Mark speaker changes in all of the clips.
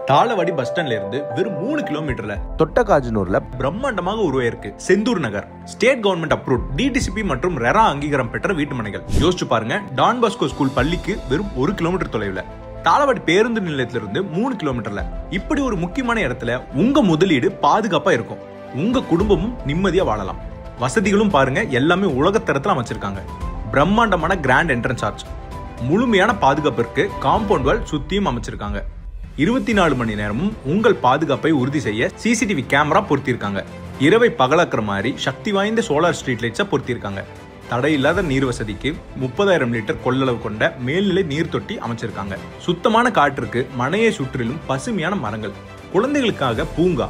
Speaker 1: Thalavadi bus ஸ்டாண்ட்ல இருந்து வெறும் 3 கிலோமீட்டர்ல
Speaker 2: தொட்டகாஜனூர்ல
Speaker 1: பிரம்மாண்டமாக உருவாயிருக்கு செந்தூர் நகர். ஸ்டேட் கவர்மெண்ட் அப்ரூவ் டிடிசிபி மற்றும் ரெரா அங்கீகாரம் பெற்ற வீட்டுமனைகள். யோசிச்சு பாருங்க, டான் பாஸ்கோ ஸ்கூல் பள்ளிக்கு வெறும் 1 கிலோமீட்டர் தொலைவில், தாளவாடி பேருந்து நிலையத்திலிருந்து 3 கிலோமீட்டர்ல இப்படி ஒரு முக்கியமான இடத்துல உங்க முதலீடு பாதுகாப்பா இருக்கும். உங்க குடும்பமும் நிம்மதியா வாழலாம். வசதிகளும் பாருங்க, எல்லாமே உலகத்தரத்துல அமைச்சிருக்காங்க. பிரம்மாண்டமான கிராண்ட் என்ட்ரன்ஸ் ஆர்ச், முழுமையான பாதுகாப்பிற்கு காம்பவுண்ட் வால் சுத்தியும் அமைச்சிருக்காங்க. 24 மணி நேரமும் உங்கள் பாதுகாப்பை உறுதி செய்ய சிசிடிவி கேமரா பொருத்திருக்காங்க. இரவை பகலாக்குற மாதிரி சக்தி வாய்ந்த சோலார் ஸ்ட்ரீட் லைட்ஸை பொருத்திருக்காங்க. தடையில்லாத நீர் வசதிக்கு 30,000 லிட்டர் கொள்ளளவு கொண்ட மேல்நிலை நீர் தொட்டி அமைச்சிருக்காங்க. சுத்தமான காற்றுக்கு மனையை சுற்றிலும் பசுமையான மரங்கள், குழந்தைகளுக்காக பூங்கா,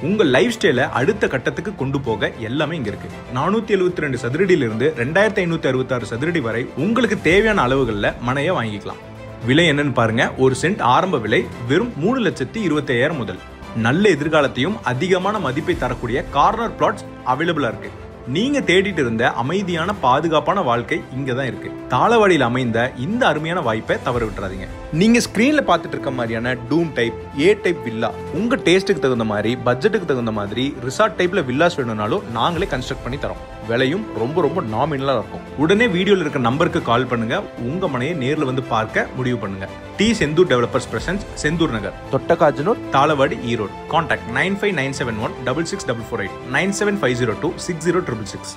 Speaker 1: உங்கள் லைஃப் ஸ்டைலை அடுத்த கட்டத்துக்கு கொண்டு போக எல்லாமே இங்க இருக்கு. 472 சதுரடியிலிருந்து 2566 சதுரடி வரை உங்களுக்கு தேவையான அளவுகளில் மனையை வாங்கிக்கலாம். விலை என்னன்னு பாருங்க. ஒரு சென்ட் ஆரம்ப விலை வெறும் 3,25,000 முதல். நல்ல எதிர்காலத்தையும் அதிகமான மதிப்பை தரக்கூடிய கார்னர் பிளாட்ஸ் அவைலபிளா இருக்கு. நீங்க தேடிட்டு இருந்த அமைதியான பாதுகாப்பான வாழ்க்கை இங்கதான் இருக்கு. தாளவாடியில் அமைந்த இந்த அருமையான வாய்ப்பை தவற விட்டுறாதீங்க. நீங்க ஸ்கிரீன்ல பார்த்துட்டு இருக்க மாதிரியான டூம் டைப், ஏ டைப் வில்லா, உங்க டேஸ்ட்டுக்கு தகுந்த மாதிரி, பட்ஜெட்டுக்கு தகுந்த மாதிரி ரிசார்ட் டைப்ல வில்லாஸ் வேணும்னாலும் நாங்களே கன்ஸ்ட்ரக்ட் பண்ணி தரோம். விலையும் ரொம்ப நாமினலா இருக்கும். உடனே வீடியோல இருக்க நம்பருக்கு கால் பண்ணுங்க. உங்க மனையை நேர்ல வந்து பார்க்க முடிவு பண்ணுங்க. T Senthur developers presents, Senthur Nagar,
Speaker 2: Thottagajanur,
Speaker 1: Thalavadi, Erode. Contact 9597166448 975026066.